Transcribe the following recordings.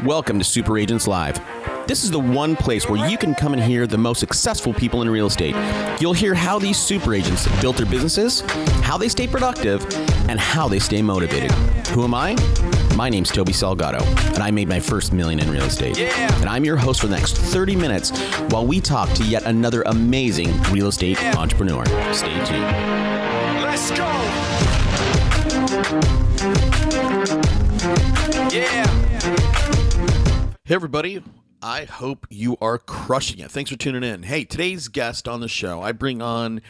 Welcome to Super Agents Live. This is the one place where you can come and hear the most successful people in real estate. You'll hear how these super agents built their businesses, how they stay productive, and how they stay motivated. Who am I? My name's Toby Salgado, and I made my first million in real estate. And I'm your host for the next 30 minutes while we talk to yet another amazing real estate entrepreneur. Stay tuned. Let's go! Yeah! Hey, everybody. I hope you are crushing it. Thanks for tuning in. Hey, today's guest on the show, I bring on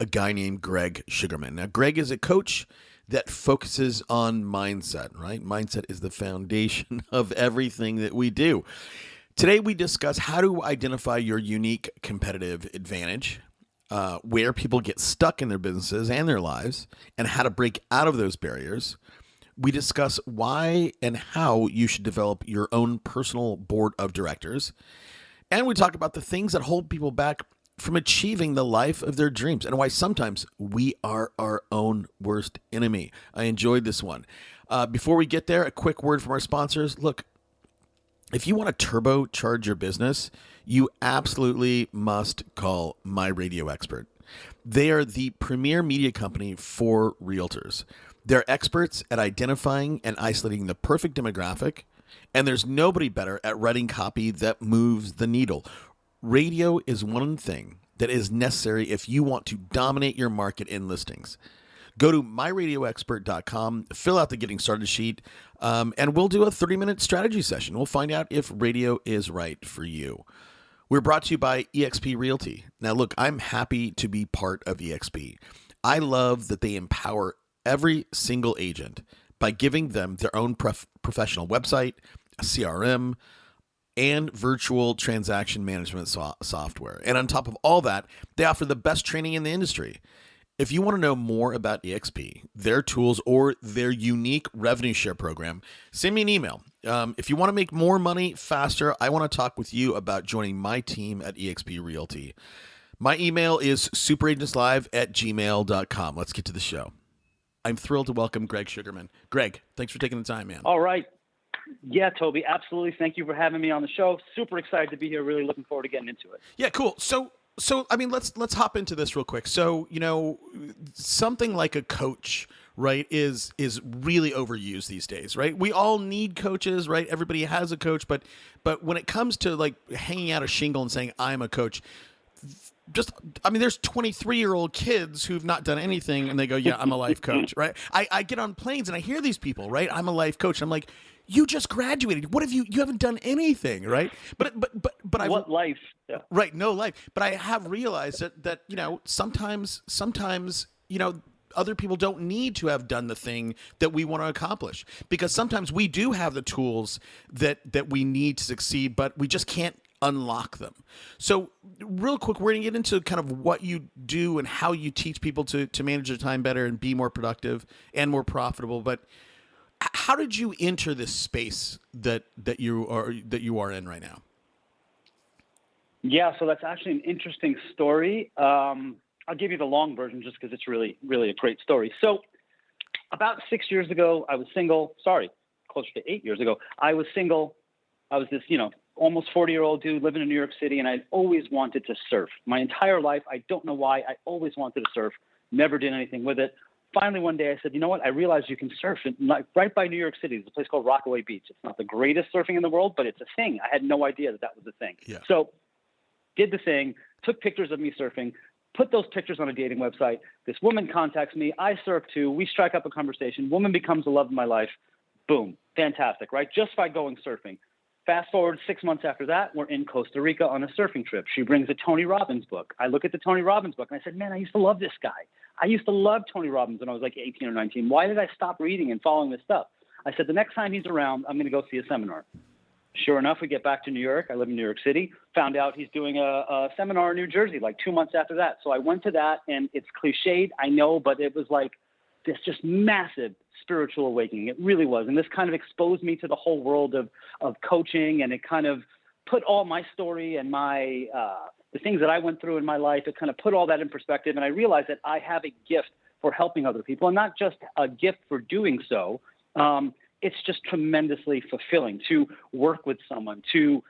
a guy named Gregg Sugerman. Now, Gregg is a coach that focuses on mindset, right? Mindset is the foundation of everything that we do. Today, we discuss how to identify your unique competitive advantage, where people get stuck in their businesses and their lives, and how to break out of those barriers. We discuss why and how you should develop your own personal board of directors. And we talk about the things that hold people back from achieving the life of their dreams and why sometimes we are our own worst enemy. I enjoyed this one. Before we get there, a quick word from our sponsors. Look, if you want to turbocharge your business, you absolutely must call myradioexpert. They are the premier media company for realtors. They're experts at identifying and isolating the perfect demographic, and there's nobody better at writing copy that moves the needle. Radio is one thing that is necessary if you want to dominate your market in listings. Go to myradioexpert.com, fill out the getting started sheet, and we'll do a 30-minute strategy session. We'll find out if radio is right for you. We're brought to you by eXp Realty. Now, look, I'm happy to be part of eXp. I love that they empower every single agent by giving them their own professional website, a CRM, and virtual transaction management software. And on top of all that, they offer the best training in the industry. If you want to know more about eXp, their tools, or their unique revenue share program, send me an email. If you want to make more money faster, I want to talk with you about joining my team at eXp Realty. My email is superagentslive@gmail.com. Let's get to the show. I'm thrilled to welcome Gregg Sugerman. Gregg, thanks for taking the time, man. All right. Yeah, Toby, absolutely. Thank you for having me on the show. Super excited to be here. Really looking forward to getting into it. Yeah, cool. So I mean, let's hop into this real quick. So, you know, something like a coach, right, is really overused these days, right? We all need coaches, right? Everybody has a coach, but when it comes to like hanging out a shingle and saying I'm a coach, there's 23-year-old kids who've not done anything and they go, yeah, I'm a life coach, right? I get on planes and I hear these people, right? I'm a life coach. I'm like, you just graduated. What have you haven't done anything, right? But what life? Yeah. Right. No life. But I have realized that, you know, sometimes, you know, other people don't need to have done the thing that we want to accomplish, because sometimes we do have the tools that we need to succeed, but we just can't unlock them. So real quick, we're going to get into kind of what you do and how you teach people to manage their time better and be more productive and more profitable. But how did you enter this space that you are in right now? Yeah, so that's actually an interesting story. I'll give you the long version just because it's really, really a great story. So about 6 years ago, I was single. Sorry, closer to 8 years ago, I was single. I was this, almost 40-year-old dude living in New York City, and I'd always wanted to surf. My entire life, I don't know why, I always wanted to surf, never did anything with it. Finally, one day I said, you know what, I realized you can surf right by New York City. There's a place called Rockaway Beach. It's not the greatest surfing in the world, but it's a thing. I had no idea that was a thing. Yeah. So did the thing, took pictures of me surfing, put those pictures on a dating website. This woman contacts me. I surf too. We strike up a conversation. Woman becomes the love of my life. Boom. Fantastic, right? Just by going surfing. Fast forward 6 months after that, we're in Costa Rica on a surfing trip. She brings a Tony Robbins book. I look at the Tony Robbins book and I said, man, I used to love this guy. I used to love Tony Robbins when I was like 18 or 19. Why did I stop reading and following this stuff? I said, the next time he's around, I'm going to go see a seminar. Sure enough, we get back to New York. I live in New York City. Found out he's doing a seminar in New Jersey like 2 months after that. So I went to that, and it's cliched, I know, but it was like this just massive spiritual awakening. It really was. And this kind of exposed me to the whole world of coaching, and it kind of put all my story and my the things that I went through in my life, it kind of put all that in perspective. And I realized that I have a gift for helping other people, and not just a gift for doing so. it's just tremendously fulfilling to work with someone, to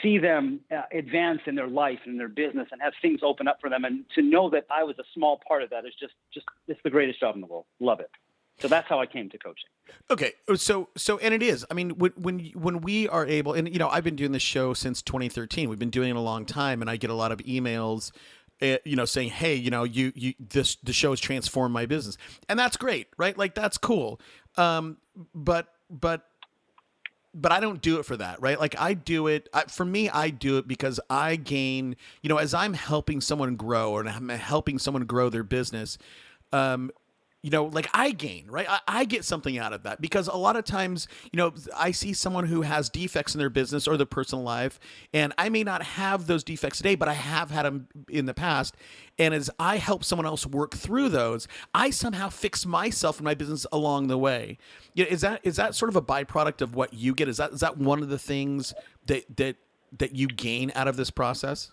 see them advance in their life and in their business and have things open up for them. And to know that I was a small part of that is just it's the greatest job in the world. Love it. So that's how I came to coaching. Okay. So, and it is, I mean, when we are able, and, you know, I've been doing this show since 2013, we've been doing it a long time, and I get a lot of emails, you know, saying, hey, you know, the show has transformed my business. And that's great, right? Like, that's cool. But I don't do it for that, right? Like, I do it, for me, I do it because I gain, you know, as I'm helping someone grow, or I'm helping someone grow their business, you know, like, I gain, right? I get something out of that, because a lot of times, you know, I see someone who has defects in their business or their personal life, and I may not have those defects today, but I have had them in the past. And as I help someone else work through those, I somehow fix myself and my business along the way. You know, is that sort of a byproduct of what you get? Is that one of the things that you gain out of this process?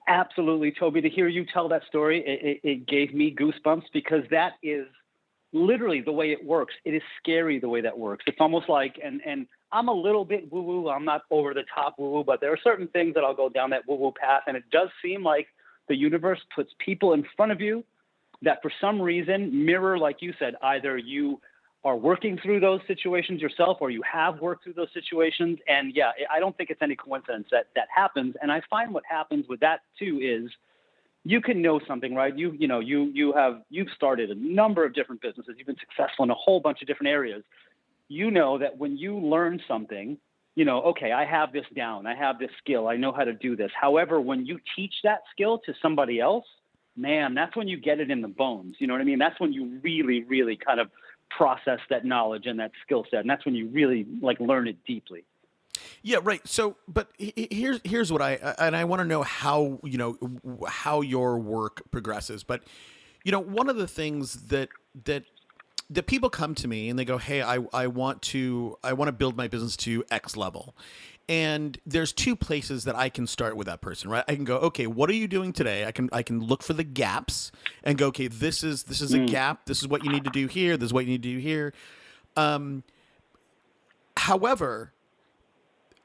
Absolutely, Toby. To hear you tell that story, it gave me goosebumps, because that is literally the way it works. It is scary the way that works. It's almost like, and I'm a little bit woo-woo. I'm not over the top woo-woo, but there are certain things that I'll go down that woo-woo path. And it does seem like the universe puts people in front of you that for some reason mirror, like you said, either you are working through those situations yourself, or you have worked through those situations. And yeah, I don't think it's any coincidence that happens. And I find what happens with that too is you can know something, right? You've started a number of different businesses. You've been successful in a whole bunch of different areas. You know that when you learn something, you know, okay, I have this down. I have this skill. I know how to do this. However, when you teach that skill to somebody else, man, that's when you get it in the bones. You know what I mean? That's when you really, really kind of process that knowledge and that skill set. And that's when you really like learn it deeply. Yeah, right. So, but here's what I want to know how, you know, how your work progresses. But, you know, one of the things that people come to me and they go, hey, I want to build my business to X level. And there's two places that I can start with that person, right? I can go, okay, what are you doing today? I can look for the gaps and go, okay, this is a gap. This is what you need to do here. This is what you need to do here. However,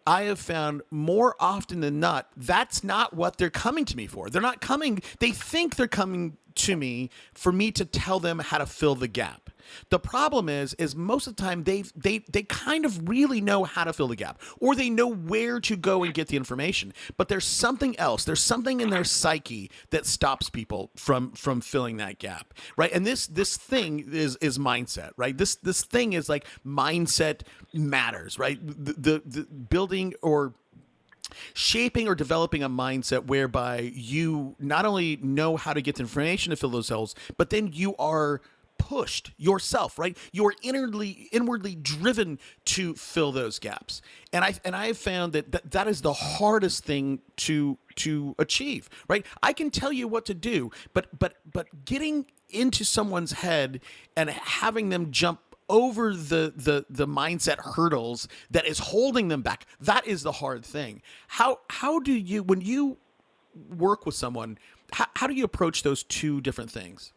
I have found more often than not, that's not what they're coming to me for. They're not coming. They think they're coming to me for me to tell them how to fill the gap. The problem is most of the time they kind of really know how to fill the gap, or they know where to go and get the information. But there's something else. There's something in their psyche that stops people from filling that gap, right? And this thing is mindset, right? This thing is like mindset matters, right? The building or shaping or developing a mindset whereby you not only know how to get the information to fill those holes, but then you are pushed yourself, right? You're inwardly driven to fill those gaps. And I have found that is the hardest thing to achieve, right? I can tell you what to do, but getting into someone's head and having them jump over the mindset hurdles that is holding them back, that is the hard thing. How do you, when you work with someone, how do you approach those two different things?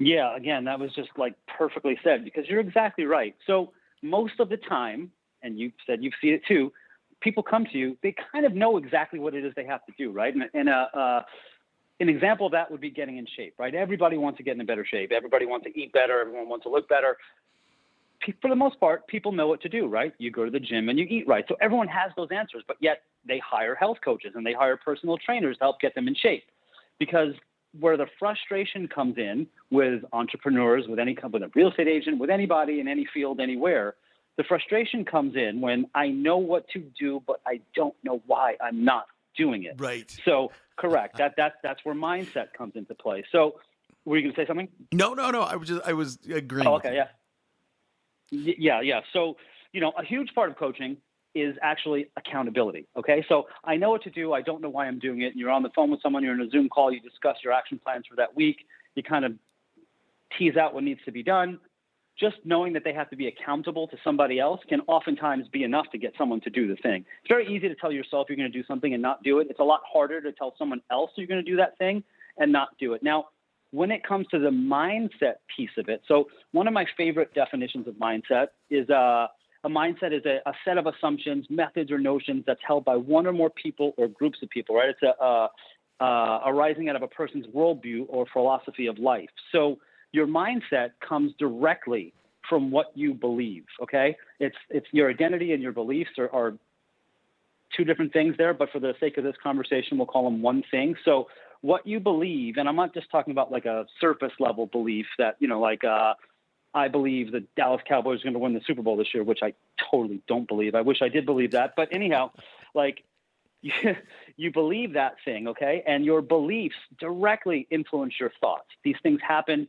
Yeah, again, that was just like perfectly said, because you're exactly right. So most of the time, and you said you've seen it too, people come to you, they kind of know exactly what it is they have to do, right? And an example of that would be getting in shape, right? Everybody wants to get in a better shape. Everybody wants to eat better. Everyone wants to look better. For the most part, people know what to do, right? You go to the gym and you eat right. So everyone has those answers, but yet they hire health coaches and they hire personal trainers to help get them in shape. Because where the frustration comes in with entrepreneurs, with any company, a real estate agent, with anybody in any field, anywhere, the frustration comes in when I know what to do, but I don't know why I'm not doing it. Right. So correct. That's where mindset comes into play. So were you going to say something? No. I was agreeing. Oh, okay. Yeah. So, you know, a huge part of coaching is actually accountability. Okay. So I know what to do. I don't know why I'm doing it. And you're on the phone with someone, you're in a Zoom call, you discuss your action plans for that week. You kind of tease out what needs to be done. Just knowing that they have to be accountable to somebody else can oftentimes be enough to get someone to do the thing. It's very easy to tell yourself you're going to do something and not do it. It's a lot harder to tell someone else you're going to do that thing and not do it. Now, when it comes to the mindset piece of it, so one of my favorite definitions of mindset is a mindset is a set of assumptions, methods, or notions that's held by one or more people or groups of people, right? It's arising out of a person's worldview or philosophy of life. So your mindset comes directly from what you believe, okay? It's your identity and your beliefs are two different things there, but for the sake of this conversation, we'll call them one thing. So what you believe, and I'm not just talking about like a surface level belief that, I believe the Dallas Cowboys are going to win the Super Bowl this year, which I totally don't believe. I wish I did believe that. But anyhow, like you believe that thing, okay? And your beliefs directly influence your thoughts. These things happen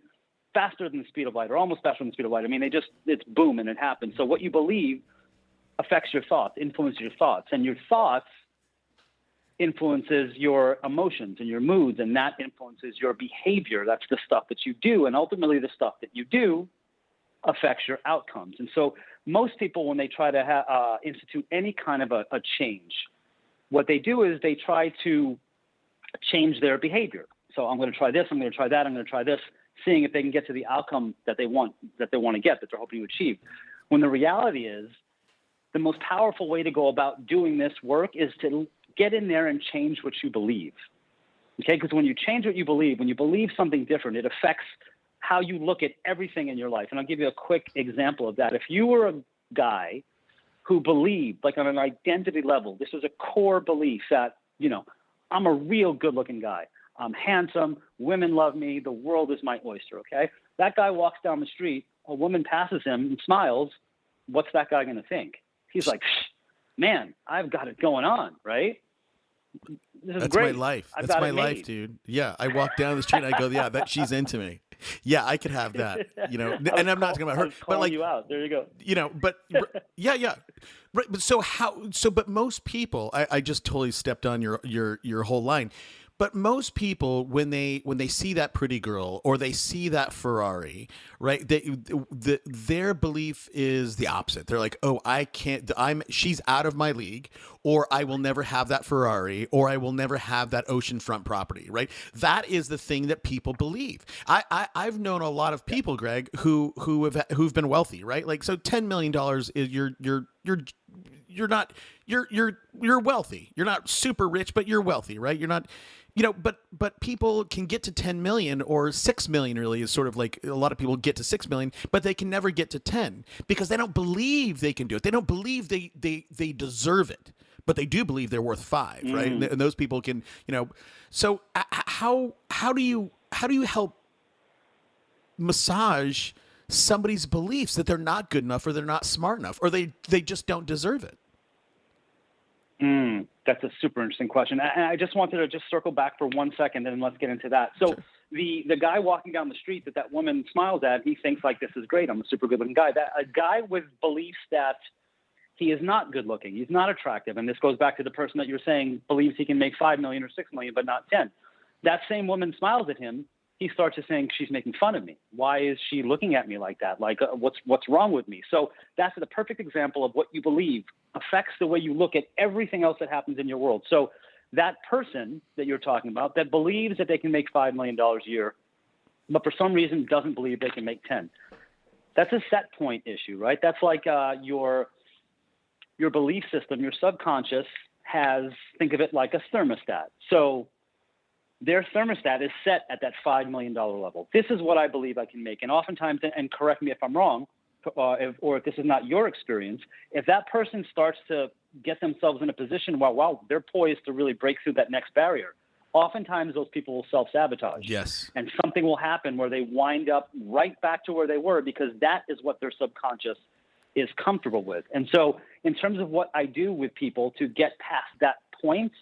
faster than the speed of light, or almost faster than the speed of light. I mean, it's boom and it happens. So what you believe affects your thoughts, influences your thoughts, and your thoughts influences your emotions and your moods, and that influences your behavior. That's the stuff that you do, and ultimately the stuff that you do affects your outcomes. And so most people, when they try to institute any kind of a change, what they do is they try to change their behavior. So I'm going to try this, I'm going to try that, I'm going to try this, seeing if they can get to the outcome that they want to get, that they're hoping to achieve. When the reality is, the most powerful way to go about doing this work is to get in there and change what you believe. Okay? Because when you change what you believe, when you believe something different, it affects how you look at everything in your life. And I'll give you a quick example of that. If you were a guy who believed, like on an identity level, this was a core belief that, I'm a real good-looking guy. I'm handsome. Women love me. The world is my oyster, okay? That guy walks down the street. A woman passes him and smiles. What's that guy going to think? He's like, man, I've got it going on, right? This is That's great. my life. I've That's got my it life, made. dude. Yeah, I walk down the street and I go, yeah, she's into me. Yeah, I could have that, and I'm not talking about her, but like, you out. There you go. Yeah. Right. But but most people, I just totally stepped on your whole line. But most people, when they see that pretty girl or they see that Ferrari, right? Their belief is the opposite. They're like, oh, she's out of my league, or I will never have that Ferrari, or I will never have that oceanfront property, right? That is the thing that people believe. I've known a lot of people, Greg, who've been wealthy, right? Like, so $10 million is you're wealthy. You're not super rich, but you're wealthy, right? You're not, but people can get to 10 million or 6 million, really is sort of like a lot of people get to 6 million, but they can never get to 10 because they don't believe they can do it. They don't believe they deserve it, but they do believe they're worth 5, right? And those people can, so how do you help massage somebody's beliefs that they're not good enough or they're not smart enough or they just don't deserve it? That's a super interesting question. And I just wanted to just circle back for 1 second and let's get into that. So Sure. The guy walking down the street that woman smiles at, he thinks like, this is great. I'm a super good looking guy. That a guy with beliefs that he is not good looking. He's not attractive. And this goes back to the person that you're saying believes he can make 5 million or 6 million, but not 10. That same woman smiles at him. He starts to saying, she's making fun of me. Why is she looking at me like that? Like, what's wrong with me? So that's the perfect example of what you believe affects the way you look at everything else that happens in your world. So that person that you're talking about that believes that they can make $5 million a year, but for some reason doesn't believe they can make 10. That's a set point issue, right? That's like your belief system, your subconscious has, think of it like a thermostat. So their thermostat is set at that $5 million level. This is what I believe I can make. And oftentimes, and correct me if I'm wrong, or if this is not your experience, if that person starts to get themselves in a position where, wow, they're poised to really break through that next barrier, oftentimes those people will self-sabotage. Yes. And something will happen where they wind up right back to where they were because that is what their subconscious is comfortable with. And so in terms of what I do with people to get past that point,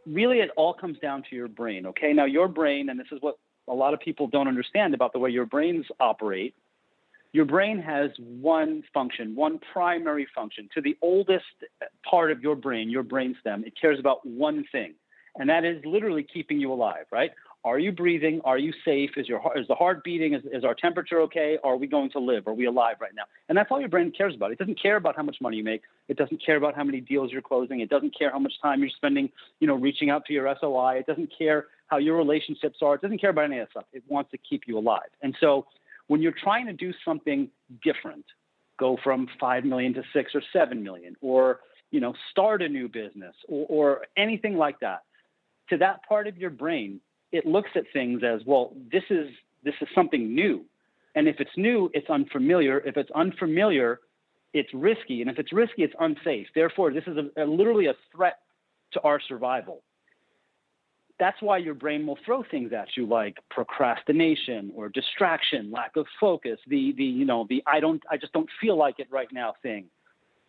really it all comes down to your brain, okay? Now your brain, and this is what a lot of people don't understand about the way your brains operate, your brain has one function, one primary function. To the oldest part of your brainstem, it cares about one thing, and that is literally keeping you alive, right? Are you breathing? Are you safe? Is the heart beating? Is our temperature okay? Are we going to live? Are we alive right now? And that's all your brain cares about. It doesn't care about how much money you make. It doesn't care about how many deals you're closing. It doesn't care how much time you're spending, reaching out to your SOI. It doesn't care how your relationships are. It doesn't care about any of that stuff. It wants to keep you alive. And so when you're trying to do something different, go from 5 million to 6 or 7 million, or, start a new business or anything like that, to that part of your brain, it looks at things as, well, this is something new. And if it's new, it's unfamiliar. If it's unfamiliar, it's risky. And if it's risky, it's unsafe. Therefore, this is literally a threat to our survival. That's why your brain will throw things at you like procrastination or distraction, lack of focus, I just don't feel like it right now thing.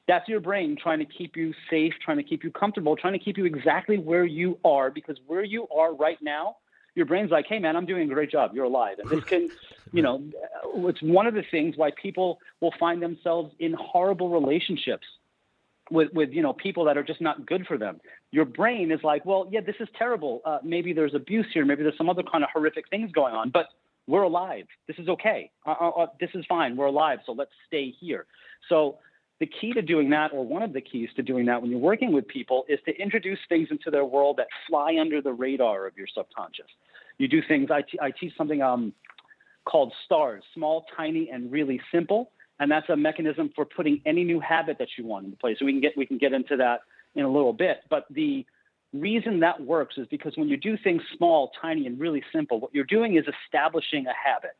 That's your brain trying to keep you safe, trying to keep you comfortable, trying to keep you exactly where you are, because where you are right now, your brain's like, hey, man, I'm doing a great job. You're alive. And this can, it's one of the things why people will find themselves in horrible relationships with people that are just not good for them. Your brain is like, well, yeah, this is terrible. Maybe there's abuse here. Maybe there's some other kind of horrific things going on, but we're alive. This is okay. This is fine. We're alive. So let's stay here. So the key to doing that, or one of the keys to doing that when you're working with people, is to introduce things into their world that fly under the radar of your subconscious. You do things, I teach something called STARS, small, tiny, and really simple. And that's a mechanism for putting any new habit that you want into place. So we can get into that in a little bit. But the reason that works is because when you do things small, tiny, and really simple, what you're doing is establishing a habit.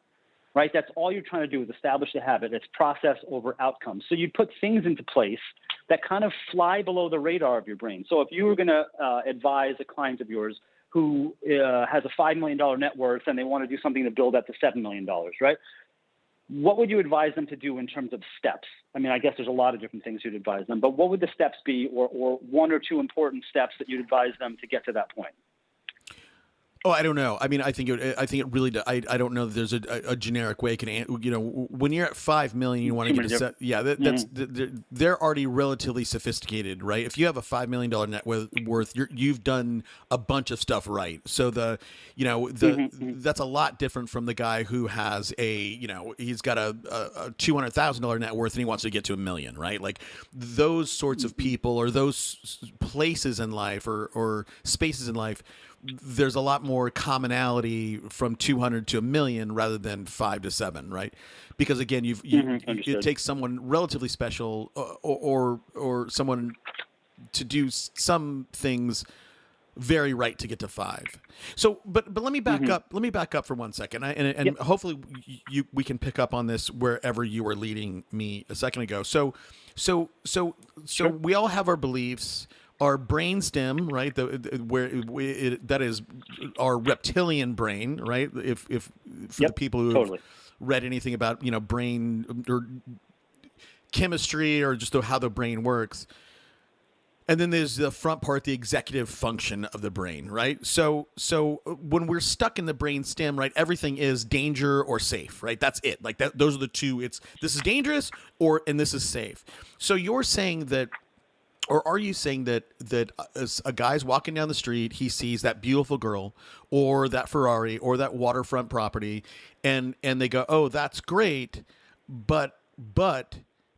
Right? That's all you're trying to do is establish a habit. It's process over outcome. So you put things into place that kind of fly below the radar of your brain. So if you were going to advise a client of yours who has a $5 million net worth and they want to do something to build that to $7 million, right? What would you advise them to do in terms of steps? I mean, I guess there's a lot of different things you'd advise them, but what would the steps be, or one or two important steps that you'd advise them to get to that point? Oh, I don't know. I mean, I think it really. I don't know that there's a generic way. When you're at 5 million, you want to get to set. Yeah, that's they're already relatively sophisticated, right? If you have a $5 million net worth, you've done a bunch of stuff right. So that's a lot different from the guy who has he's got a $200,000 net worth and he wants to get to $1 million, right? Like those sorts of people or those places in life or spaces in life. There's a lot more commonality from 200 to $1 million rather than 5 to 7, right? Because again, it takes someone relatively special or someone to do some things very right to get to 5. So, but let me back up. Let me back up for 1 second, and hopefully we can pick up on this wherever you were leading me a second ago. So sure. We all have our beliefs. Our brainstem, right? That is our reptilian brain, right? If for the people who have read anything about brain or chemistry or just how the brain works, and then there's the front part, the executive function of the brain, right? So when we're stuck in the brainstem, right, everything is danger or safe, right? That's it. Like that. Those are the two. This is dangerous and this is safe. So you're saying that. Or are you saying that as a guy's walking down the street, he sees that beautiful girl or that Ferrari or that waterfront property and they go, "Oh, that's great," but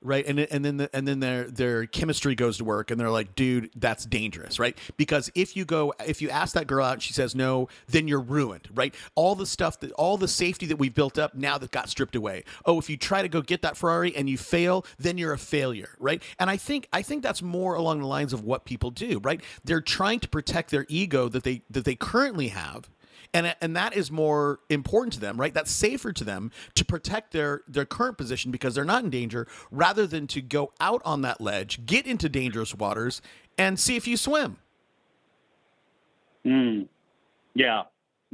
right? And then their chemistry goes to work and they're like, "Dude, that's dangerous," right? Because if you ask that girl out and she says no, then you're ruined, right? All the safety that we've built up now that got stripped away. Oh, if you try to go get that Ferrari and you fail, then you're a failure, right? And I think that's more along the lines of what people do, right? They're trying to protect their ego that they currently have. And that is more important to them, right? That's safer to them to protect their current position because they're not in danger, rather than to go out on that ledge, get into dangerous waters, and see if you swim. Yeah,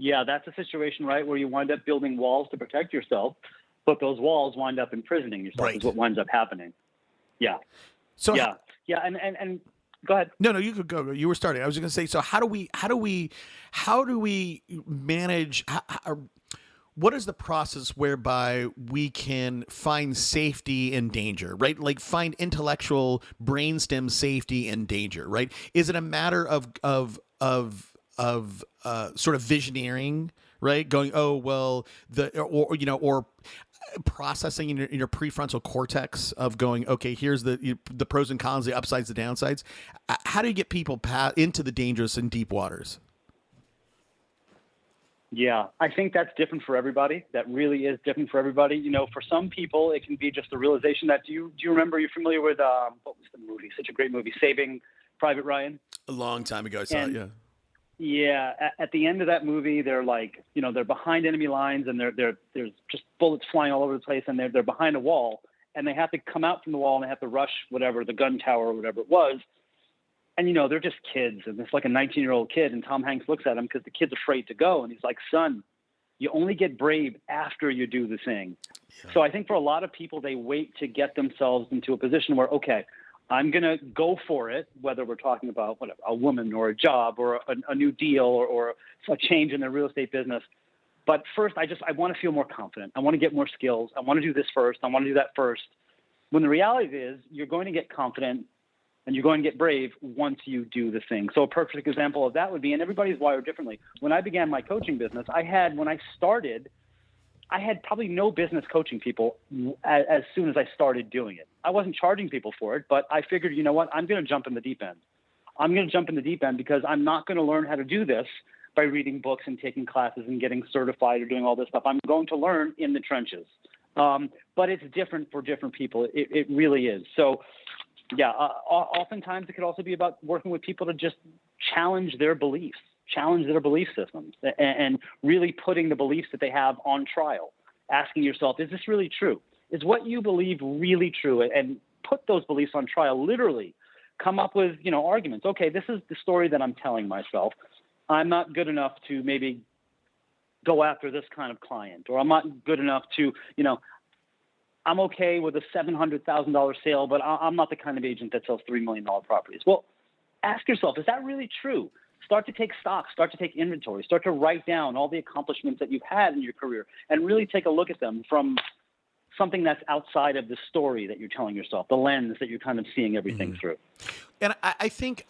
that's a situation, right, where you wind up building walls to protect yourself, but those walls wind up imprisoning yourself. Right. Is what winds up happening. Yeah. So and go ahead. No, you could go. You were starting. I was going to say. So how do we manage? What is the process whereby we can find safety in danger? Right, like find intellectual brainstem safety in danger. Right? Is it a matter of sort of visioneering, right? Going, oh well, or processing in your prefrontal cortex of going, okay, here's the pros and cons, the upsides, the downsides. How do you get people into the dangerous and deep waters? Yeah, I think that's different for everybody. That really is different for everybody. You know, for some people, it can be just the realization that do you remember? You're familiar with what was the movie? Such a great movie, Saving Private Ryan. A long time ago, I saw it. Yeah. Yeah, at the end of that movie, they're like, you know, they're behind enemy lines, and there's just bullets flying all over the place, and they're behind a wall, and they have to come out from the wall, and they have to rush whatever the gun tower or whatever it was. And, you know, they're just kids, and it's like a 19-year-old kid, and Tom Hanks looks at him because the kid's afraid to go, and he's like, son, you only get brave after you do the thing. Yeah. So I think for a lot of people, they wait to get themselves into a position where, okay, I'm going to go for it, whether we're talking about whatever, a woman or a job or a new deal or a change in their real estate business. But first, I want to feel more confident. I want to get more skills. I want to do this first. I want to do that first. When the reality is you're going to get confident and you're going to get brave once you do the thing. So a perfect example of that would be, and everybody's wired differently. When I began my coaching business, when I started, I had probably no business coaching people as soon as I started doing it. I wasn't charging people for it, but I figured, you know what, I'm going to jump in the deep end. I'm going to jump in the deep end because I'm not going to learn how to do this by reading books and taking classes and getting certified or doing all this stuff. I'm going to learn in the trenches. But it's different for different people. It really is. So, yeah, oftentimes it could also be about working with people to just challenge their beliefs. Challenge their belief systems and really putting the beliefs that they have on trial, asking yourself, is this really true? Is what you believe really true? And put those beliefs on trial, literally come up with, you know, arguments. Okay, this is the story that I'm telling myself. I'm not good enough to maybe go after this kind of client, or I'm not good enough to, you know, I'm okay with a $700,000 sale, but I'm not the kind of agent that sells $3 million properties. Well, ask yourself, is that really true? Start to take stock, start to take inventory, start to write down all the accomplishments that you've had in your career and really take a look at them from something that's outside of the story that you're telling yourself, the lens that you're kind of seeing everything through. And I think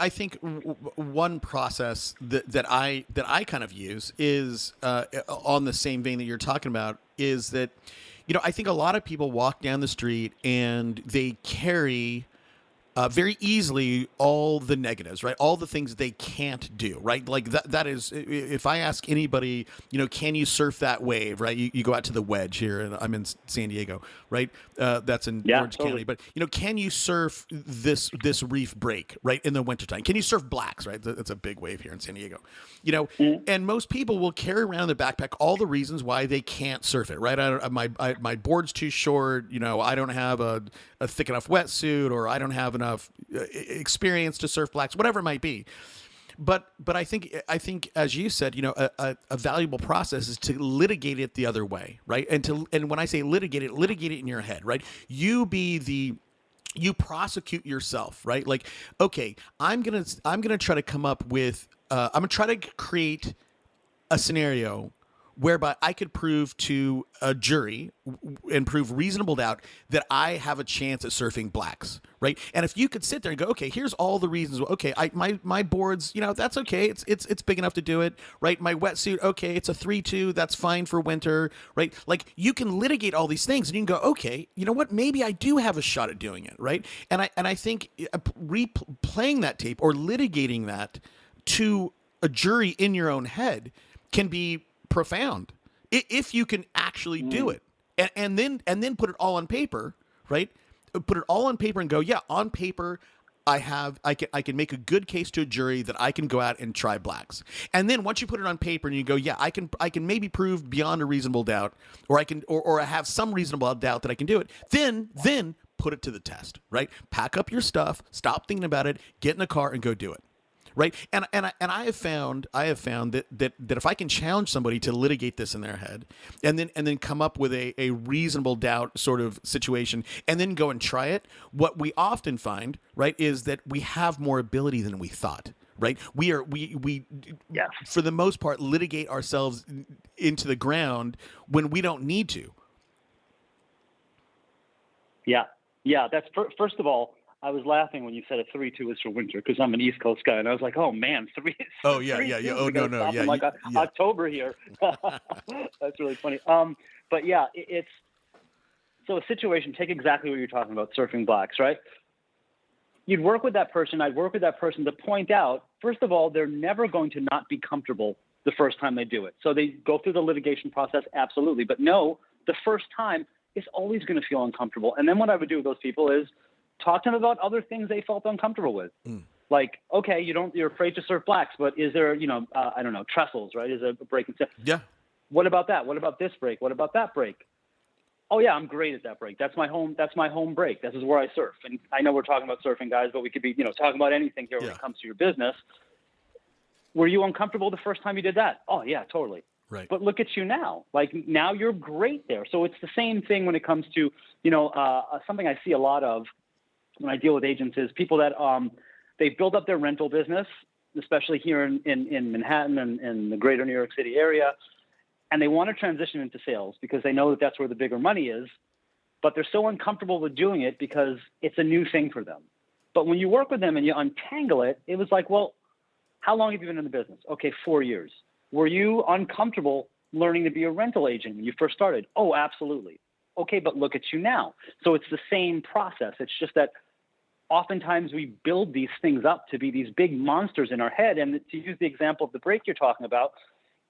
one process that I kind of use is on the same vein that you're talking about is that, you know, I think a lot of people walk down the street and they carry very easily all the negatives, right? All the things they can't do, right? Like that is, if I ask anybody, you know, can you surf that wave, right? You go out to the wedge here, and I'm in San Diego, right? That's in Orange County. But, you know, can you surf this reef break, right, in the wintertime? Can you surf blacks, right? That's a big wave here in San Diego. You know, and most people will carry around in their backpack all the reasons why they can't surf it, right? My board's too short, you know, I don't have a thick enough wetsuit, or I don't have enough experience to surf blacks, whatever it might be. But I think as you said, you know, a valuable process is to litigate it the other way, right? And when I say litigate it in your head, right? You prosecute yourself, right? Like, okay, I'm gonna try to come up with I'm gonna try to create a scenario whereby I could prove to a jury and prove reasonable doubt that I have a chance at surfing blacks, right? And if you could sit there and go, okay, here's all the reasons. Okay, my boards, you know, that's okay. It's big enough to do it, right? My wetsuit, okay, it's a 3-2, that's fine for winter, right? Like, you can litigate all these things, and you can go, okay, you know what? Maybe I do have a shot at doing it, right? And I think replaying that tape or litigating that to a jury in your own head can be profound if you can actually do it, and then put it all on paper, right? Put it all on paper and go, yeah, on paper I can make a good case to a jury that I can go out and try blacks. And then once you put it on paper and you go, yeah, I can maybe prove beyond a reasonable doubt, or I have some reasonable doubt that I can do it, then put it to the test, right? Pack up your stuff, stop thinking about it, get in the car and go do it. Right. And I have found that if I can challenge somebody to litigate this in their head and then come up with a reasonable doubt sort of situation and then go and try it, what we often find, right, is that we have more ability than we thought. Right. We yes, for the most part, litigate ourselves into the ground when we don't need to. Yeah. Yeah. That's first of all, I was laughing when you said a 3-2 is for winter because I'm an East Coast guy, and I was like, oh man, three. Oh yeah, yeah, 3-2, yeah. Oh we no, gotta no, stop yeah, in like yeah. October here. That's really funny. But yeah, it's so a situation. Take exactly what you're talking about, surfing blacks, right? You'd work with that person. I'd work with that person to point out, first of all, they're never going to not be comfortable the first time they do it. So they go through the litigation process, absolutely. But no, the first time is always going to feel uncomfortable. And then what I would do with those people is talk to them about other things they felt uncomfortable with. Like, okay, you're afraid to surf blacks, but is there, I don't know, trestles, right? Is a break and stuff. Yeah. What about that? What about this break? What about that break? Oh yeah, I'm great at that break. That's my home break. This is where I surf. And I know we're talking about surfing, guys, but we could be, talking about anything here when it comes to your business. Were you uncomfortable the first time you did that? Oh yeah, totally. Right. But look at you now. Like now you're great there. So it's the same thing when it comes to, something I see a lot of when I deal with agents is people that they build up their rental business, especially here in Manhattan and the greater New York City area. And they want to transition into sales because they know that that's where the bigger money is, but they're so uncomfortable with doing it because it's a new thing for them. But when you work with them and you untangle it, it was like, well, how long have you been in the business? Okay, 4 years. Were you uncomfortable learning to be a rental agent when you first started? Oh, absolutely. Okay, but look at you now. So it's the same process. It's just that oftentimes we build these things up to be these big monsters in our head. And to use the example of the break you're talking about,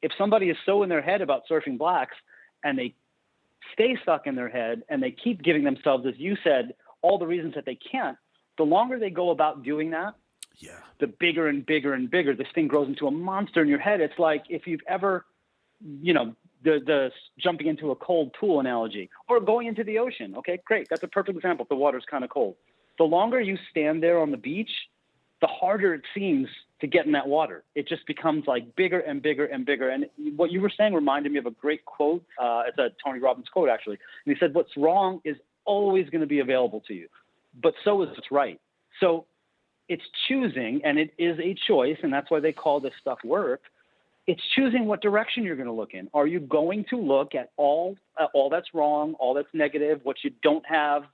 if somebody is so in their head about surfing blacks and they stay stuck in their head and they keep giving themselves, as you said, all the reasons that they can't, the longer they go about doing that, the bigger and bigger and bigger this thing grows into a monster in your head. It's like if you've ever, the jumping into a cold pool analogy or going into the ocean. Okay, great. That's a perfect example. If the water's kind of cold. The longer you stand there on the beach, the harder it seems to get in that water. It just becomes like bigger and bigger and bigger. And what you were saying reminded me of a great quote. It's a Tony Robbins quote, actually. And he said, what's wrong is always going to be available to you, but so is what's right. So it's choosing, and it is a choice, and that's why they call this stuff work. It's choosing what direction you're going to look in. Are you going to look at all that's wrong, all that's negative, what you don't have,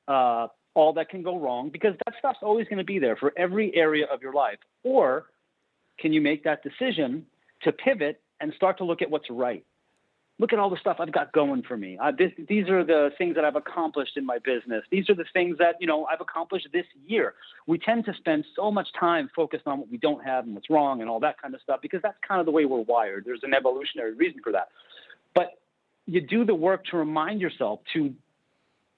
all that can go wrong, because that stuff's always going to be there for every area of your life? Or can you make that decision to pivot and start to look at what's right? Look at all the stuff I've got going for me. These are the things that I've accomplished in my business. These are the things that, I've accomplished this year. We tend to spend so much time focused on what we don't have and what's wrong and all that kind of stuff, because that's kind of the way we're wired. There's an evolutionary reason for that. But you do the work to remind yourself, to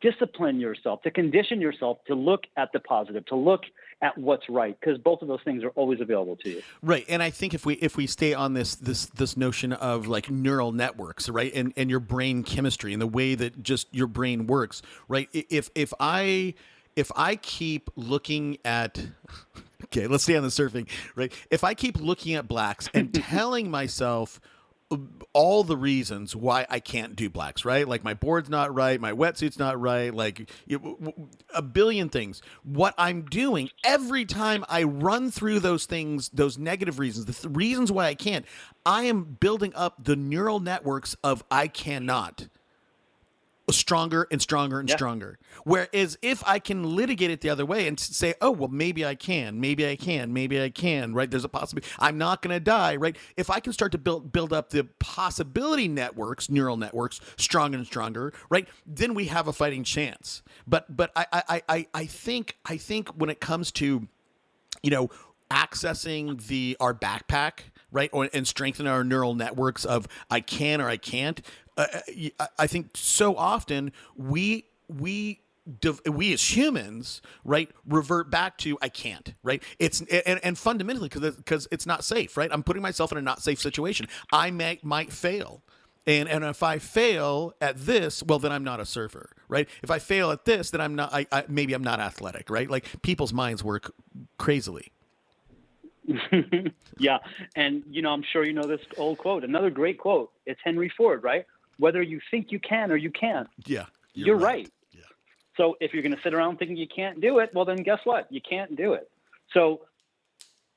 discipline yourself, to condition yourself to look at the positive, to look at what's right, because both of those things are always available to you. Right. And I think if we stay on this notion of like neural networks, right, and your brain chemistry and the way that just your brain works, right? If I keep looking at okay, let's stay on the surfing, right? If I keep looking at blacks and telling myself all the reasons why I can't do blacks, right? Like my board's not right, my wetsuit's not right, like a billion things. What I'm doing every time I run through those things, those negative reasons, the reasons why I can't, I am building up the neural networks of I cannot. Stronger and stronger and stronger. Whereas if I can litigate it the other way and say, oh, well, maybe I can, right? There's a possibility. I'm not going to die, right? If I can start to build up the possibility networks, neural networks, stronger and stronger, right? Then we have a fighting chance. But I think when it comes to, accessing our backpack, right, and strengthening our neural networks of I can or I can't. I think so often we as humans, right, revert back to I can't, right? It's and fundamentally because it's not safe, right? I'm putting myself in a not safe situation. I might fail. And if I fail at this, well, then I'm not a surfer, right? If I fail at this, then I'm not. Maybe I'm not athletic, right? Like people's minds work crazily. Yeah. And, I'm sure you know this old quote, another great quote. It's Henry Ford, right? Whether you think you can or you can't. Yeah. You're right. Yeah. So if you're going to sit around thinking you can't do it, well, then guess what? You can't do it. So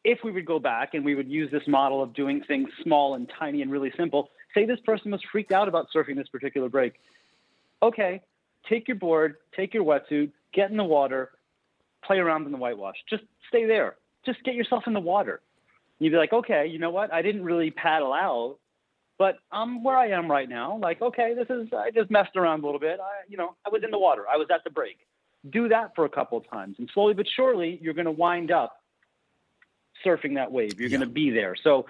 if we would go back and we would use this model of doing things small and tiny and really simple, say this person was freaked out about surfing this particular break. Okay, take your board, take your wetsuit, get in the water, play around in the whitewash. Just stay there. Just get yourself in the water. You'd be like, okay, you know what? I didn't really paddle out, but I'm where I am right now. Like, okay, I just messed around a little bit. I was in the water. I was at the break. Do that for a couple of times, and slowly but surely, you're going to wind up surfing that wave. You're going to be there. So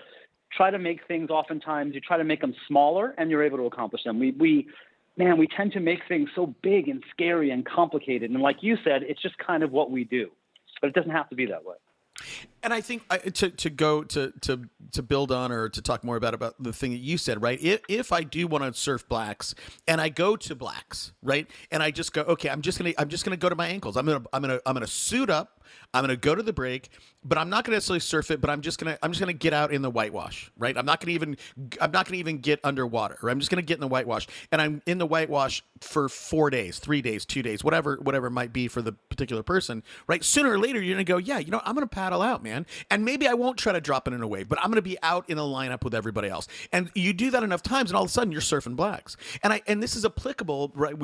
try to make things, oftentimes you try to make them smaller and you're able to accomplish them. We tend to make things so big and scary and complicated. And like you said, it's just kind of what we do, but it doesn't have to be that way. And I think to build on or to talk more about the thing that you said, right? If I do want to surf blacks and I go to blacks, right? And I just go, okay, I'm just gonna go to my ankles. I'm gonna suit up. I'm gonna go to the break, but I'm not gonna necessarily surf it. But I'm just gonna get out in the whitewash, right? I'm not gonna even get underwater. Or I'm just gonna get in the whitewash, and I'm in the whitewash for 4 days, 3 days, 2 days, whatever it might be for the particular person, right? Sooner or later, you're gonna go, yeah, I'm gonna paddle out, man, and maybe I won't try to drop it in a wave, but I'm gonna be out in a lineup with everybody else. And you do that enough times, and all of a sudden you're surfing blacks. And this is applicable, right?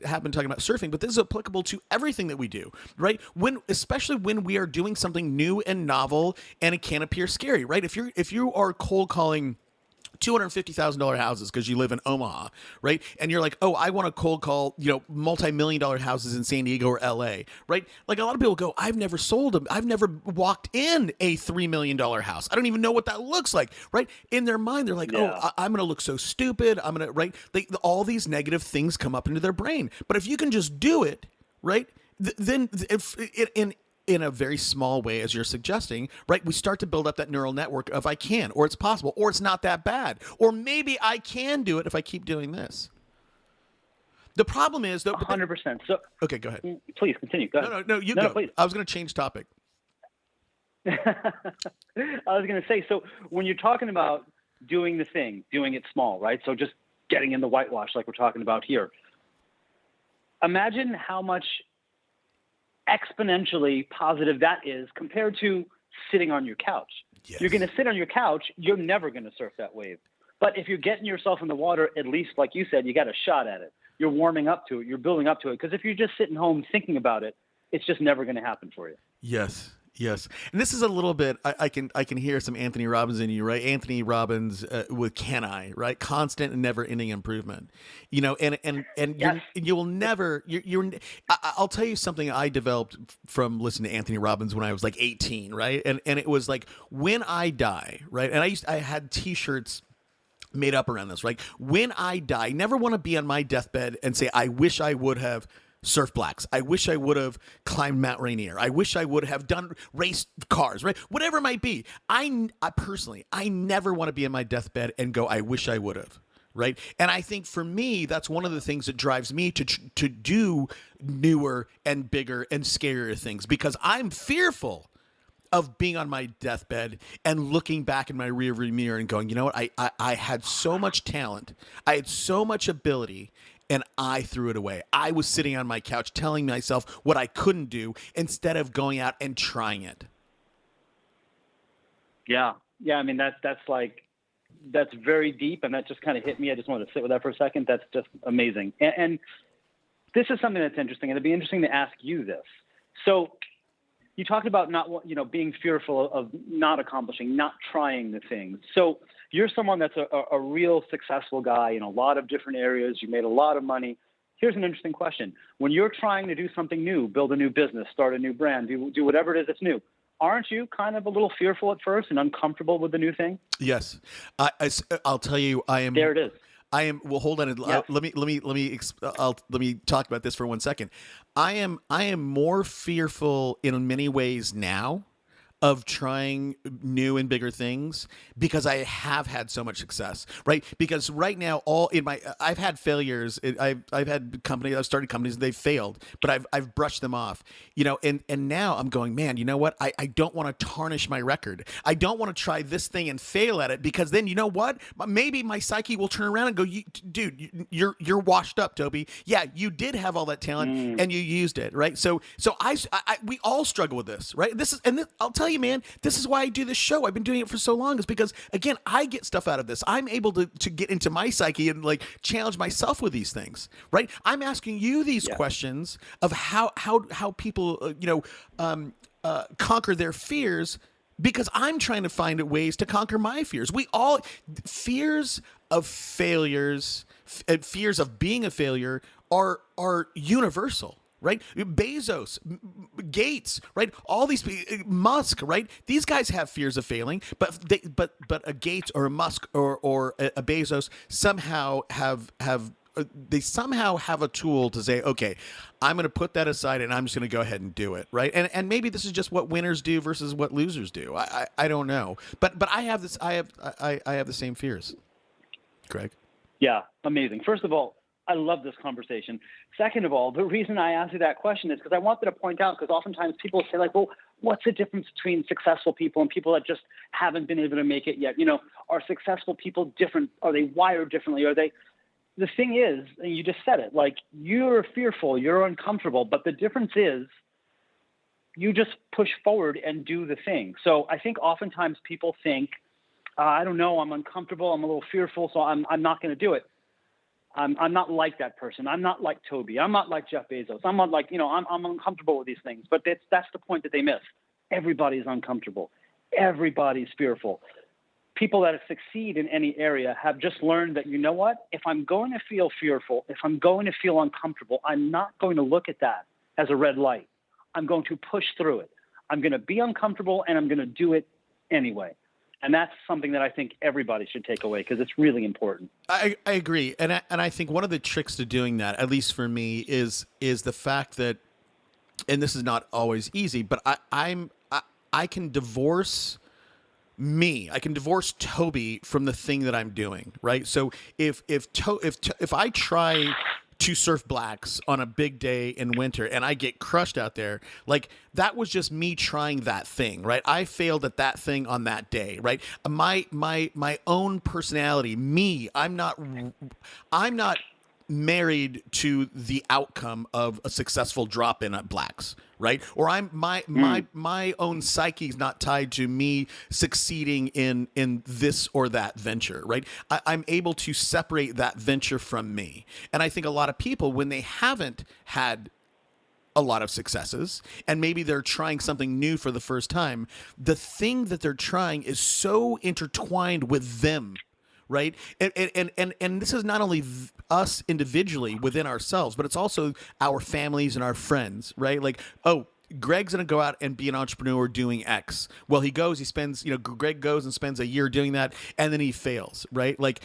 Have been talking about surfing, but this is applicable to everything that we do, right? Especially when we are doing something new and novel, and it can appear scary, right? If you are cold calling $250,000 houses because you live in Omaha, right? And you're like, oh, I want to cold call, multi-million-dollar houses in San Diego or LA, right? Like a lot of people go, I've never sold them. I've never walked in a $3 million house. I don't even know what that looks like, right? In their mind, they're like, I'm going to look so stupid. I'm going to, right? All these negative things come up into their brain. But if you can just do it, right? Then if in a very small way, as you're suggesting, right? We start to build up that neural network of I can, or it's possible, or it's not that bad, or maybe I can do it if I keep doing this. The problem is, though, 100%. So, okay, go ahead. Please continue. Go ahead. No, you go. Please. I was going to change topic. I was going to say, so when you're talking about doing the thing, doing it small, right? So just getting in the whitewash like we're talking about here. Imagine how much exponentially positive that is compared to sitting on your couch. Yes. You're going to sit on your couch, you're never going to surf that wave. But if you're getting yourself in the water, at least like you said, you got a shot at it. You're warming up to it. You're building up to it. Because if you're just sitting home thinking about it, it's just never going to happen for you. Yes. And this is a little bit, I can hear some Anthony Robbins in you, right? Anthony Robbins with Can I, right? Constant and never ending improvement, and Yes. you will never, I'll tell you something I developed from listening to Anthony Robbins when I was like 18, right? And it was like, when I die, right? And I had t-shirts made up around this, right? When I die, I never want to be on my deathbed and say, I wish I would have surf blacks. I wish I would have climbed Mount Rainier. I wish I would have done race cars, right? Whatever it might be. I personally never want to be in my deathbed and go, I wish I would have. Right. And I think for me, that's one of the things that drives me to do newer and bigger and scarier things, because I'm fearful of being on my deathbed and looking back in my rearview mirror and going, you know what? I had so much talent. I had so much ability, and I threw it away. I was sitting on my couch telling myself what I couldn't do instead of going out and trying it. Yeah. I mean, that's very deep, and that just kind of hit me. I just wanted to sit with that for a second. That's just amazing. And this is something that's interesting, and it'd be interesting to ask you this. So you talked about being fearful of not accomplishing, not trying the things. So you're someone that's a real successful guy in a lot of different areas. You made a lot of money. Here's an interesting question. When you're trying to do something new, build a new business, start a new brand, do whatever it is that's new, aren't you kind of a little fearful at first and uncomfortable with the new thing? Yes. I'll tell you, I am. There it is. I am. Well, hold on. Yes. Let me talk about this for 1 second. I am more fearful in many ways now of trying new and bigger things because I have had so much success, right? Because right now, I've had failures. I've had companies, I've started companies and they've failed, but I've brushed them off, and now I'm going, man, you know what? I don't want to tarnish my record. I don't want to try this thing and fail at it, because then you know what? Maybe my psyche will turn around and go, dude, you're washed up, Toby. Yeah, you did have all that talent and you used it, right? So we all struggle with this, right? I'll tell you, you, man, this is why I do this show. I've been doing it for so long, is because, again, I get stuff out of this. I'm able to get into my psyche and like challenge myself with these things, right? I'm asking you these questions of how people, conquer their fears, because I'm trying to find ways to conquer my fears. We all, fears of failures, fears of being a failure are universal, right? Bezos, Gates, right? All these, Musk, right? These guys have fears of failing, but a Gates or a Musk or a Bezos somehow have they somehow have a tool to say, okay, I'm going to put that aside and I'm just going to go ahead and do it, right? And maybe this is just what winners do versus what losers do. I don't know, but I have this. I have the same fears, Greg. Yeah, amazing. First of all, I love this conversation. Second of all, the reason I asked you that question is because I wanted to point out, because oftentimes people say like, well, what's the difference between successful people and people that just haven't been able to make it yet? Are successful people different? Are they wired differently? Are they? The thing is, and you just said it, like, you're fearful, you're uncomfortable, but the difference is you just push forward and do the thing. So I think oftentimes people think, I don't know, I'm uncomfortable, I'm a little fearful, so I'm not going to do it. I'm not like that person. I'm not like Toby. I'm not like Jeff Bezos. I'm not like, I'm uncomfortable with these things. But that's the point that they miss. Everybody's uncomfortable. Everybody's fearful. People that succeed in any area have just learned that, you know what, if I'm going to feel fearful, if I'm going to feel uncomfortable, I'm not going to look at that as a red light. I'm going to push through it. I'm going to be uncomfortable and I'm going to do it anyway. And that's something that I think everybody should take away, because it's really important. I agree. And I think one of the tricks to doing that, at least for me, is the fact that, and this is not always easy, but I can divorce me. I can divorce Toby from the thing that I'm doing, right? So if I try to surf blacks on a big day in winter and I get crushed out there, like, that was just me trying that thing, right? I failed at that thing on that day, right? My own personality, me, I'm not married to the outcome of a successful drop in at blacks, right? Or I'm my own psyche is not tied to me succeeding in this or that venture, right? I'm able to separate that venture from me. And I think a lot of people, when they haven't had a lot of successes and maybe they're trying something new for the first time, the thing that they're trying is so intertwined with them, right? And this is not only us individually within ourselves, but it's also our families and our friends, right? Like, oh, Greg's going to go out and be an entrepreneur doing X. Well, Greg goes and spends a year doing that, and then he fails, right? Like,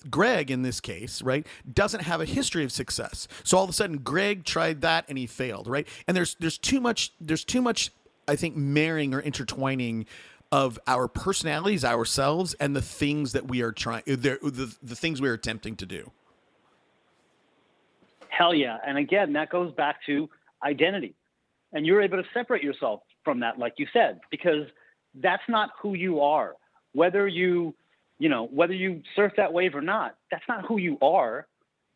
Greg in this case, right, doesn't have a history of success. So all of a sudden Greg tried that and he failed, right? And there's too much, I think, marrying or intertwining of our personalities, ourselves, and the things that we are trying, the things we are attempting to do. Hell yeah. And again, that goes back to identity. And you're able to separate yourself from that, like you said, because that's not who you are. Whether you surf that wave or not, that's not who you are.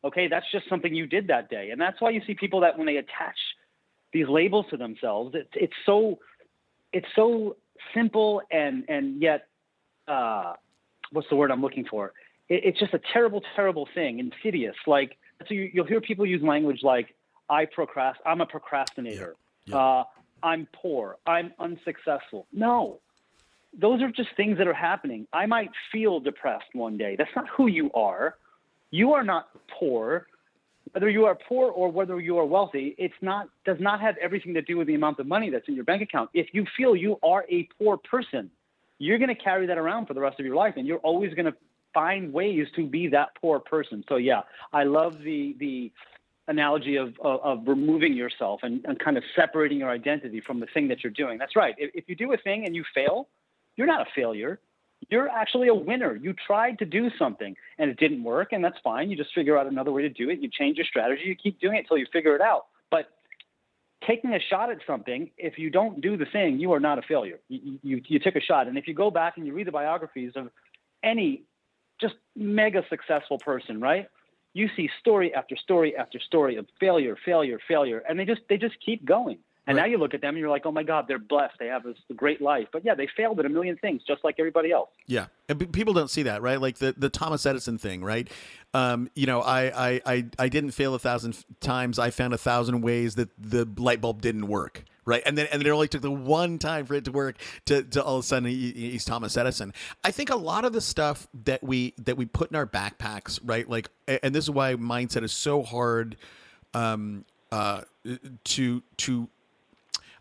Okay. That's just something you did that day. And that's why you see people that when they attach these labels to themselves, it's so simple and yet, what's the word I'm looking for? It's just a terrible, terrible thing, insidious. Like, so you'll hear people use language like, I'm a procrastinator. Yeah. I'm poor. I'm unsuccessful. No, those are just things that are happening. I might feel depressed one day. That's not who you are. You are not poor. Whether you are poor or whether you are wealthy, does not have everything to do with the amount of money that's in your bank account. If you feel you are a poor person, you're going to carry that around for the rest of your life, and you're always going to find ways to be that poor person. So yeah, I love the analogy of removing yourself and kind of separating your identity from the thing that you're doing. That's right. If you do a thing and you fail, you're not a failure. You're actually a winner. You tried to do something and it didn't work, and that's fine. You just figure out another way to do it. You change your strategy. You keep doing it until you figure it out. But taking a shot at something, if you don't do the thing, you are not a failure. You took a shot. And if you go back and you read the biographies of any just mega successful person, right? You see story after story after story of failure, and they just keep going. And Right. now you look at them and you're like, oh my God, they're blessed. They have this great life. But yeah, they failed at a million things, just like everybody else. Yeah, and people don't see that, right? Like the Thomas Edison thing, right? I didn't fail 1,000 times. I found 1,000 ways that the light bulb didn't work, right? And then it only took the one time for it to work to all of a sudden he's Thomas Edison. I think a lot of the stuff that we put in our backpacks, right? Like, and this is why mindset is so hard to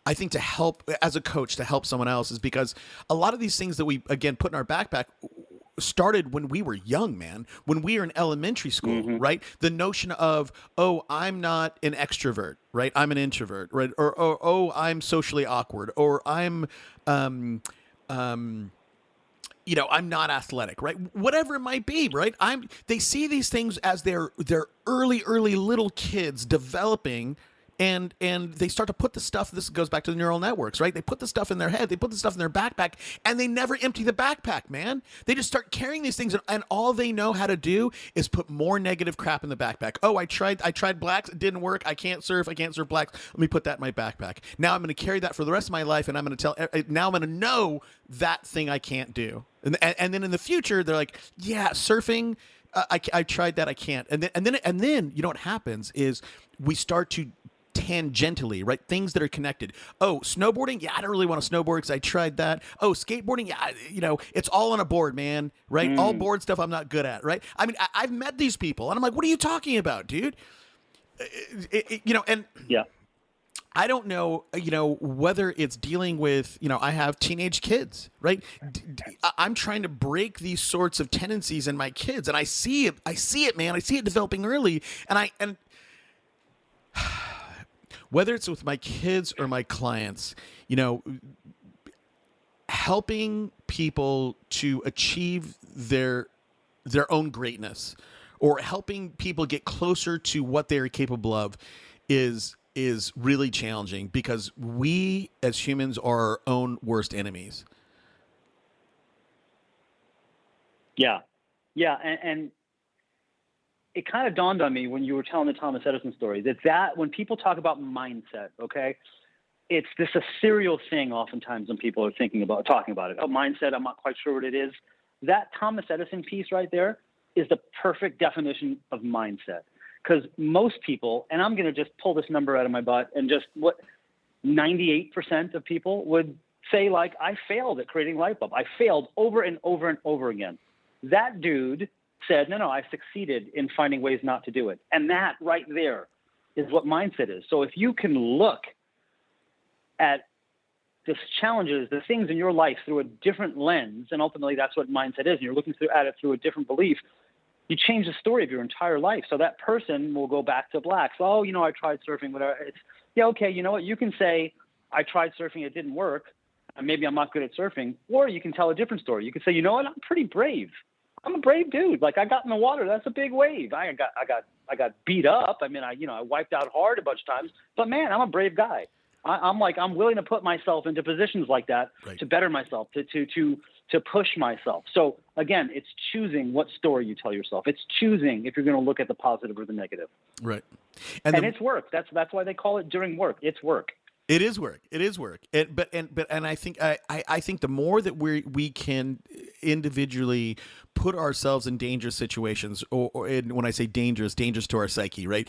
I think to help as a coach to help someone else is because a lot of these things that we again put in our backpack started when we were young, man, when we were in elementary school, right? The notion of, oh, I'm not an extrovert, right? I'm an introvert, right? Or oh, I'm socially awkward, or I'm I'm not athletic, right? Whatever it might be, right? They see these things as their early little kids developing, and they start to put the stuff. This goes back to the neural networks, right? They put the stuff in their head, they put the stuff in their backpack, and they never empty the backpack, man. They just start carrying these things, and all they know how to do is put more negative crap in the backpack. Oh, I tried blacks, it didn't work. I can't surf blacks. Let me put that in my backpack. Now I'm going to carry that for the rest of my life, and I'm going to now I'm going to know that thing I can't do. And then in the future, they're like, yeah, surfing, I tried that, I can't. And then you know what happens is we start to tangentially, right? Things that are connected. Oh, snowboarding? Yeah, I don't really want to snowboard because I tried that. Oh, skateboarding? Yeah, it's all on a board, man, right? All board stuff I'm not good at, right? I mean, I've met these people, and I'm like, what are you talking about, dude? And Yeah. I don't know, whether it's dealing with, I have teenage kids, right? I'm trying to break these sorts of tendencies in my kids, and I see it, man. I see it developing early, and whether it's with my kids or my clients, helping people to achieve their own greatness or helping people get closer to what they're capable of is really challenging because we as humans are our own worst enemies. Yeah. Yeah. And it kind of dawned on me when you were telling the Thomas Edison story that when people talk about mindset, okay, it's this ethereal thing oftentimes when people are talking about it. Oh, mindset, I'm not quite sure what it is. That Thomas Edison piece right there is the perfect definition of mindset. Because most people, and I'm going to just pull this number out of my butt, and just what 98% of people would say, like, I failed at creating light bulb. I failed over and over and over again. That dude said, no, I succeeded in finding ways not to do it. And that right there is what mindset is. So if you can look at the challenges, the things in your life through a different lens, and ultimately that's what mindset is, and you're looking at it through a different belief, you change the story of your entire life. So that person will go back to blacks. Oh, I tried surfing, whatever. It's, yeah, okay, you know what? You can say, I tried surfing, it didn't work, and maybe I'm not good at surfing. Or you can tell a different story. You can say, you know what? I'm pretty brave. I'm a brave dude. Like, I got in the water. That's a big wave. I got beat up. I mean, I wiped out hard a bunch of times. But man, I'm a brave guy. I'm willing to put myself into positions like that to better myself, to push myself. So again, it's choosing what story you tell yourself. It's choosing if you're going to look at the positive or the negative. Right. And it's work. That's why they call it during work. It's work. It is work. It is work. But I think I think the more that we can individually put ourselves in dangerous situations, or when I say dangerous to our psyche, right?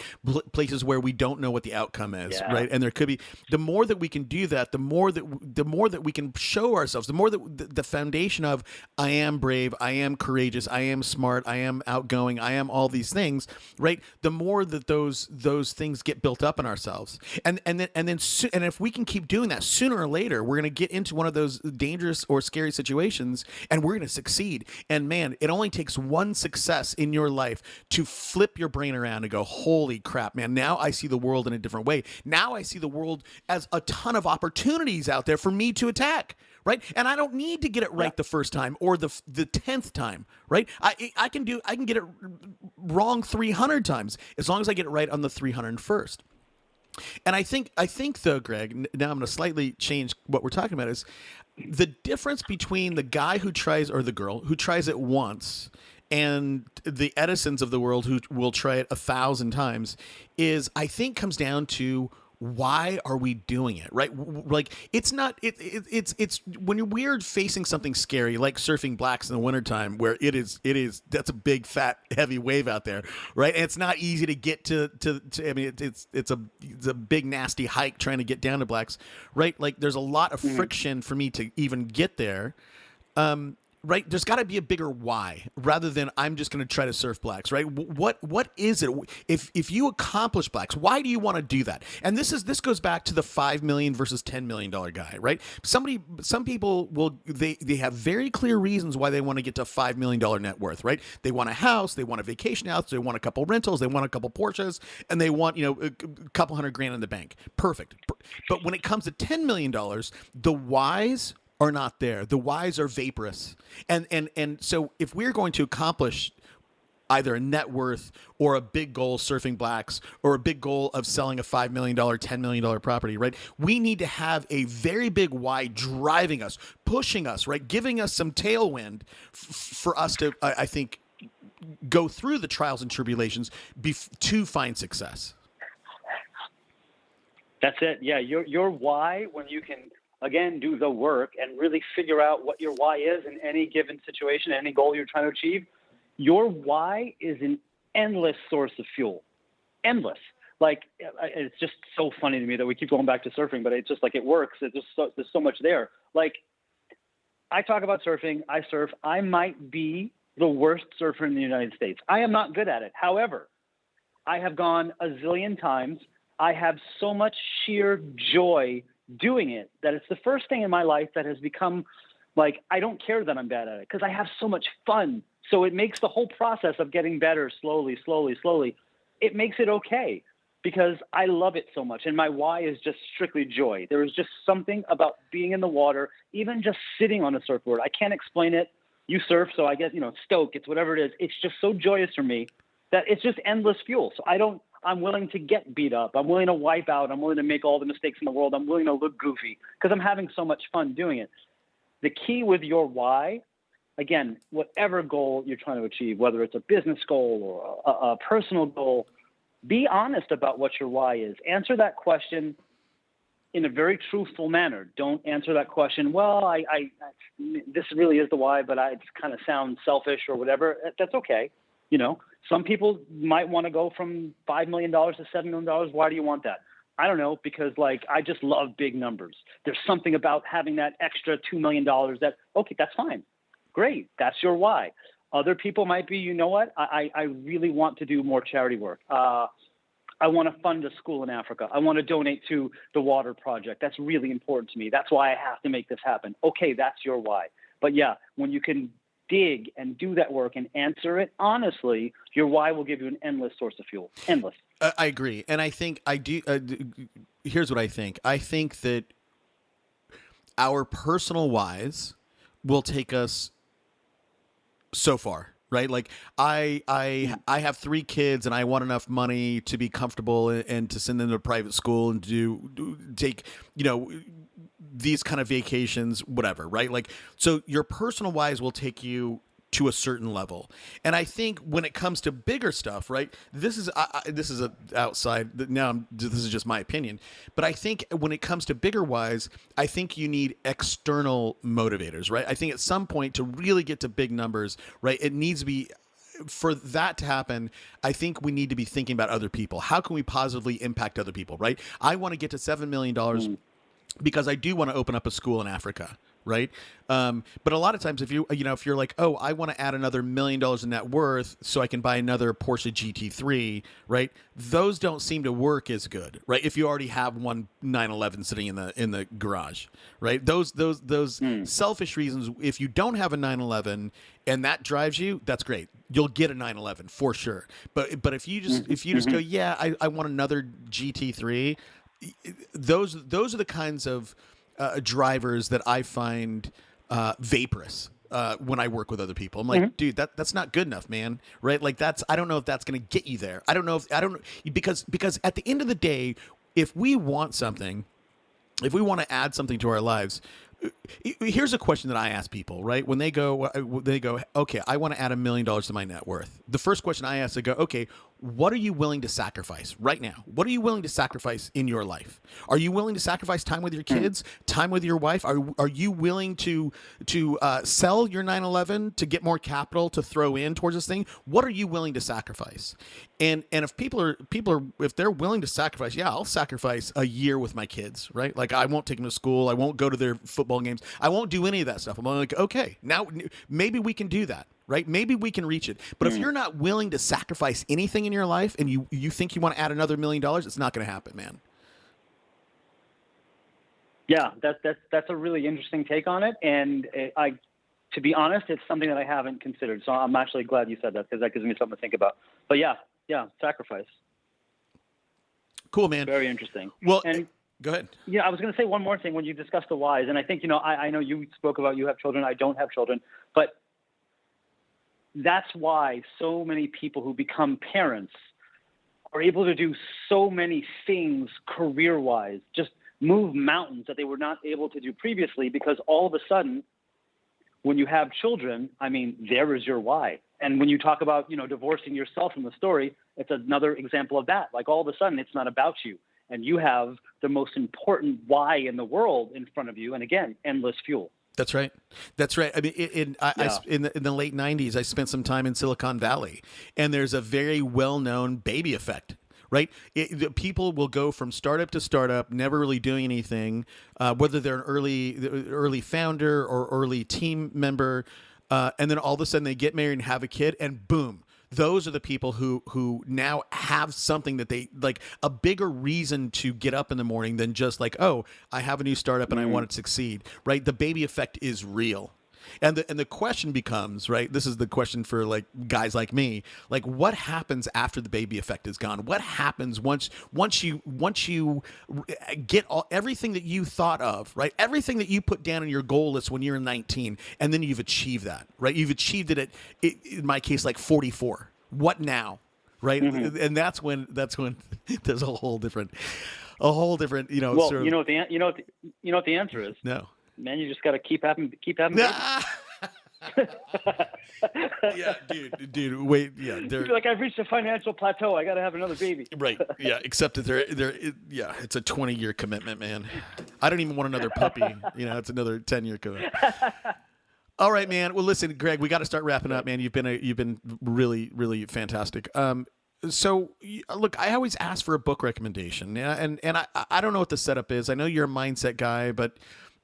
Places where we don't know what the outcome is, right? And there could be, the more that we can do that, the more that we can show ourselves, the more that the foundation of I am brave, I am courageous, I am smart, I am outgoing, I am all these things, right? The more that those things get built up in ourselves, and if we can keep doing that, sooner or later we're going to get into one of those dangerous or scary situations, and we're going to succeed. And man, it only takes one success in your life to flip your brain around and go, holy crap, man, now I see the world in a different way. Now I see the world as a ton of opportunities out there for me to attack, right? And I don't need to get it right the first time or the 10th time, right? I can get it wrong 300 times as long as I get it right on the 301st. And I think though, Greg, now I'm going to slightly change what we're talking about, is the difference between the guy who tries, or the girl who tries it once, and the Edisons of the world who will try it 1,000 times, is, I think, comes down to why are we doing it, right? Like, it's not, it's when we're facing something scary, like surfing blacks in the wintertime, where that's a big, fat, heavy wave out there, right? And it's not easy to get to I mean, it's a big, nasty hike trying to get down to blacks, right? Like, there's a lot of friction for me to even get there. Right, there's got to be a bigger why rather than I'm just going to try to surf blacks, right? What is it? If you accomplish blacks, why do you want to do that? And this goes back to the $5 million versus $10 million guy, right? Some people will they have very clear reasons why they want to get to $5 million net worth, right? They want a house, they want a vacation house, they want a couple rentals, they want a couple Porsches, and they want a couple $100,000 in the bank. Perfect. But when it comes to $10 million, the whys are not there. The whys are vaporous. And so if we're going to accomplish either a net worth or a big goal surfing blacks or a big goal of selling a $5 million, $10 million property, right? We need to have a very big why driving us, pushing us, right? Giving us some tailwind for us to, I think, go through the trials and tribulations to find success. That's it. Yeah. Your why, when you can, again, do the work and really figure out what your why is in any given situation, any goal you're trying to achieve. Your why is an endless source of fuel. Endless. Like, it's just so funny to me that we keep going back to surfing, but it's just like it works. There's so much there. Like, I talk about surfing. I surf. I might be the worst surfer in the United States. I am not good at it. However, I have gone a zillion times. I have so much sheer joy doing it that it's the first thing in my life that has become like, I don't care that I'm bad at it because I have so much fun. So it makes the whole process of getting better slowly, it makes it okay because I love it so much. And my why is just strictly joy. There is just something about being in the water, even just sitting on a surfboard. I can't explain it. You surf, so I guess, stoke, it's whatever it is. It's just so joyous for me that it's just endless fuel. So I'm willing to get beat up. I'm willing to wipe out. I'm willing to make all the mistakes in the world. I'm willing to look goofy because I'm having so much fun doing it. The key with your why, again, whatever goal you're trying to achieve, whether it's a business goal or a personal goal, be honest about what your why is. Answer that question in a very truthful manner. Don't answer that question, well, this really is the why, but it kind of sounds selfish or whatever. That's okay. Some people might want to go from $5 million to $7 million. Why do you want that? I don't know, because I just love big numbers. There's something about having that extra $2 million that, okay, that's fine. Great. That's your why. Other people might be, you know what? I really want to do more charity work. I want to fund a school in Africa. I want to donate to the water project. That's really important to me. That's why I have to make this happen. Okay, that's your why. But yeah, when you can dig and do that work and answer it honestly, your why will give you an endless source of fuel. Endless. I agree. And I think I do. Here's what I think. I think that our personal whys will take us so far, right? Like I have 3 kids and I want enough money to be comfortable and to send them to private school and take, these kind of vacations, whatever, right? Like, so your personal whys will take you to a certain level. And I think when it comes to bigger stuff, right, this is a outside, now this is just my opinion, but I think when it comes to bigger whys, I think you need external motivators, right? I think at some point to really get to big numbers, right, it needs to be, for that to happen, I think we need to be thinking about other people. How can we positively impact other people, right? I want to get to $7 million because I do want to open up a school in Africa, right? But a lot of times if you're like, oh, I want to add another $1 million in net worth so I can buy another Porsche GT3, right? Those don't seem to work as good, right? If you already have one 911 sitting in the garage, right? Those selfish reasons, if you don't have a 911 and that drives you, that's great. You'll get a 911 for sure. But if you just go, yeah, I want another GT3, those are the kinds of drivers that I find vaporous when I work with other people. I'm like, dude, that's not good enough, man. Right? Like I don't know if that's going to get you there. Because at the end of the day, if we want something, if we want to add something to our lives, here's a question that I ask people, right? When they go, okay, I want to add $1 million to my net worth. The first question I ask, I go, okay, what are you willing to sacrifice right now? What are you willing to sacrifice in your life? Are you willing to sacrifice time with your kids, time with your wife? Are you willing to sell your 911 to get more capital to throw in towards this thing? What are you willing to sacrifice? And if people are if they're willing to sacrifice, yeah, I'll sacrifice a year with my kids, right? Like I won't take them to school, I won't go to their football games, I won't do any of that stuff. I'm like, okay, now maybe we can do that. Right? Maybe we can reach it. But if you're not willing to sacrifice anything in your life and you think you want to add another $1 million, it's not going to happen, man. Yeah, that's a really interesting take on it. And to be honest, it's something that I haven't considered. So I'm actually glad you said that, because that gives me something to think about. But yeah, sacrifice. Cool, man. Very interesting. Well, and go ahead. Yeah, I was going to say one more thing when you discussed the whys. And I think, I know you spoke about you have children. I don't have children. But that's why so many people who become parents are able to do so many things career-wise, just move mountains that they were not able to do previously, because all of a sudden, when you have children, I mean, there is your why. And when you talk about, divorcing yourself from the story, it's another example of that. Like all of a sudden, it's not about you. And you have the most important why in the world in front of you. And again, endless fuel. That's right. That's right. I mean, in the late 90s, I spent some time in Silicon Valley, and there's a very well-known baby effect, right? People will go from startup to startup, never really doing anything, whether they're an early founder or early team member, and then all of a sudden they get married and have a kid, and boom. Those are the people who now have something that they like, a bigger reason to get up in the morning than just like, oh, I have a new startup and I want it to succeed, right? The baby effect is real. And the question becomes, right? This is the question for like guys like me, like what happens after the baby effect is gone? What happens once you get everything that you thought of, right? Everything that you put down on your goal list when you're 19, and then you've achieved that, right? You've achieved it at, in my case, like 44. What now? Right? Mm-hmm. And that's when there's a whole different, Well, sort of, you know what the answer is? No. Man, you just got to keep having Yeah, dude, wait, yeah. Like, I've reached a financial plateau. I got to have another baby. Right. Yeah. Except that it's a 20-year commitment, man. I don't even want another puppy. It's another 10-year commitment. All right, man. Well, listen, Greg, we got to start wrapping up, man. You've been really, really fantastic. So look, I always ask for a book recommendation, and I don't know what the setup is. I know you're a mindset guy, but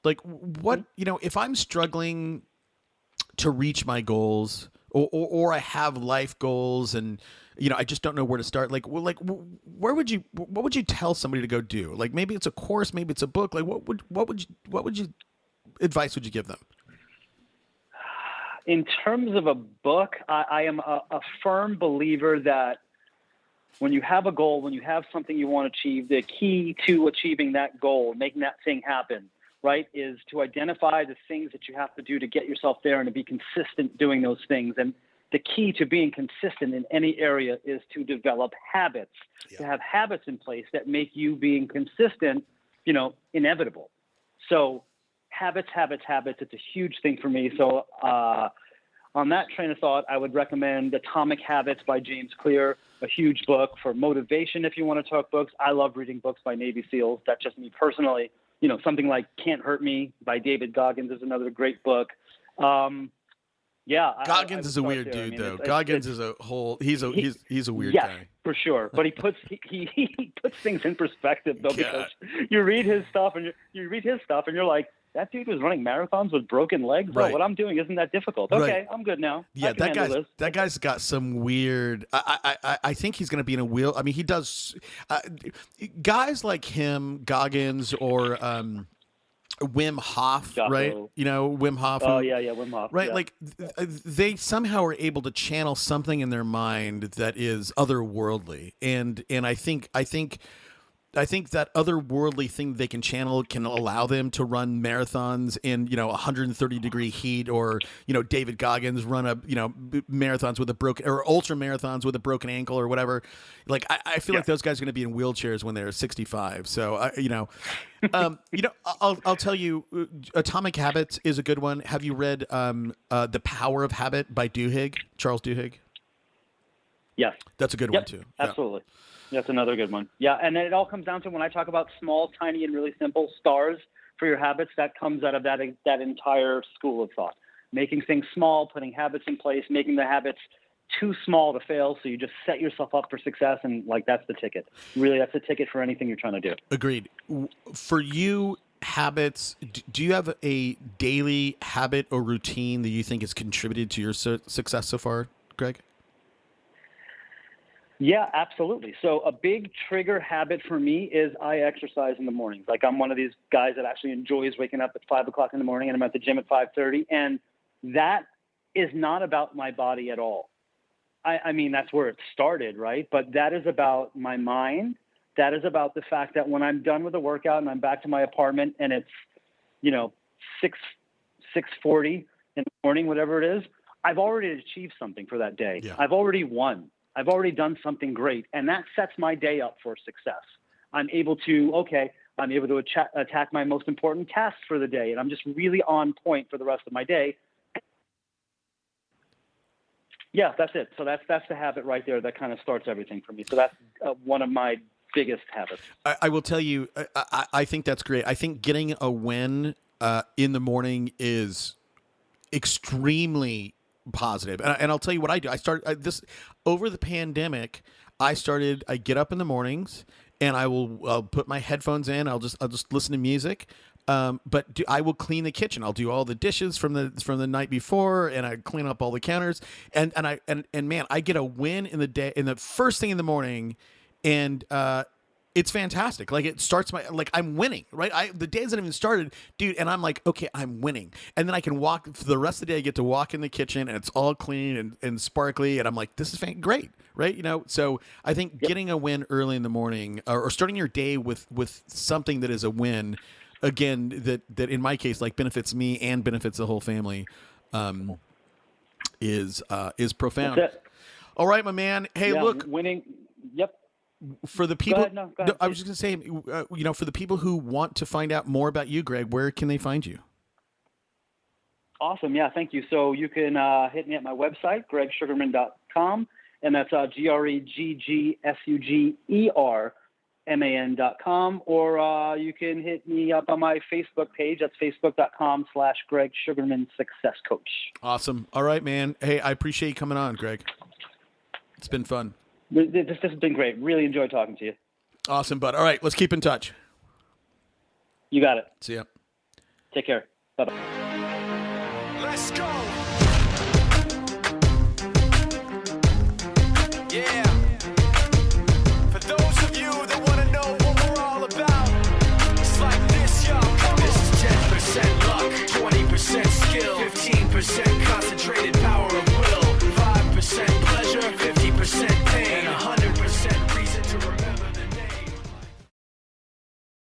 like what, if I'm struggling to reach my goals, or I have life goals and, I just don't know where to start. What would you tell somebody to go do? Like, maybe it's a course, maybe it's a book. Like what advice would you give them? In terms of a book, I am a firm believer that when you have a goal, when you have something you want to achieve, the key to achieving that goal, making that thing happen, right, is to identify the things that you have to do to get yourself there and to be consistent doing those things. And the key to being consistent in any area is to develop habits, to have habits in place that make you being consistent, inevitable. So habits, it's a huge thing for me. So on that train of thought, I would recommend Atomic Habits by James Clear, a huge book for motivation if you want to talk books. I love reading books by Navy SEALs. That's just me personally. Something like Can't Hurt Me by David Goggins is another great book. Goggins is a weird dude, though. Goggins is he's a weird guy. For sure. But he puts things in perspective, though, because you read his stuff and you're like, that dude was running marathons with broken legs. Right. Bro, what I'm doing isn't that difficult. Okay, right. I'm good now. Yeah, that guy's got some weird. I think he's going to be in a wheel. I mean, he does. Guys like him, Goggins, or Wim Hof, Jocko. Right? Wim Hof. Wim Hof. Right, yeah. like they somehow are able to channel something in their mind that is otherworldly, and I think that otherworldly thing they can channel can allow them to run marathons in 130-degree heat, or David Goggins run marathons with a broken, or ultra marathons with a broken ankle or whatever. Like I feel like those guys are going to be in wheelchairs when they're 65. So I'll tell you, Atomic Habits is a good one. Have you read The Power of Habit by Charles Duhigg? Yes. That's a good Yep. one too. Yeah. Absolutely. That's another good one. Yeah. And then it all comes down to, when I talk about small, tiny, and really simple stars for your habits, that comes out of that entire school of thought. Making things small, putting habits in place, making the habits too small to fail, so you just set yourself up for success, and like that's the ticket. Really, that's the ticket for anything you're trying to do. Agreed. For you, habits, do you have a daily habit or routine that you think has contributed to your success so far, Greg? Yeah, absolutely. So a big trigger habit for me is I exercise in the mornings. Like, I'm one of these guys that actually enjoys waking up at 5 o'clock in the morning, and I'm at the gym at 5:30. And that is not about my body at all. I mean, that's where it started, right? But that is about my mind. That is about the fact that when I'm done with the workout and I'm back to my apartment and it's, 6:40 in the morning, whatever it is, I've already achieved something for that day. Yeah. I've already won. I've already done something great. And that sets my day up for success. I'm able to attack my most important tasks for the day. And I'm just really on point for the rest of my day. Yeah, that's it. So that's the habit right there that kind of starts everything for me. So that's one of my biggest habits. I will tell you, I think that's great. I think getting a win in the morning is extremely positive. And I'll tell you what I do. This over the pandemic. I get up in the mornings and I'll put my headphones in. I'll just listen to music. But I will clean the kitchen. I'll do all the dishes from the night before, and I clean up all the counters. And man, I get a win in the day, in the first thing in the morning, and it's fantastic. Like, it starts I'm winning, right? The day hasn't even started, dude, and I'm like, okay, I'm winning. And then I can walk for the rest of the day. I get to walk in the kitchen, and it's all clean and sparkly, and I'm like, this is great, right? So I think getting a win early in the morning, or starting your day with something that is a win, again, that in my case, like, benefits me and benefits the whole family, is profound. That's it. All right, my man. Hey, Yeah, look, winning. Yep. for the people, Go ahead. I was just going to say, for the people who want to find out more about you, Greg, where can they find you? Awesome. Yeah, thank you. So you can hit me at my website, greggsugerman.com, and that's GreggSugerman.com, or you can hit me up on my Facebook page. That's facebook.com/Gregg Sugerman Success Coach. Awesome. All right, man. Hey, I appreciate you coming on, Greg. It's been fun. This has been great. Really enjoyed talking to you. Awesome, bud. All right, let's keep in touch. You got it. See ya. Take care. Bye-bye. Let's go.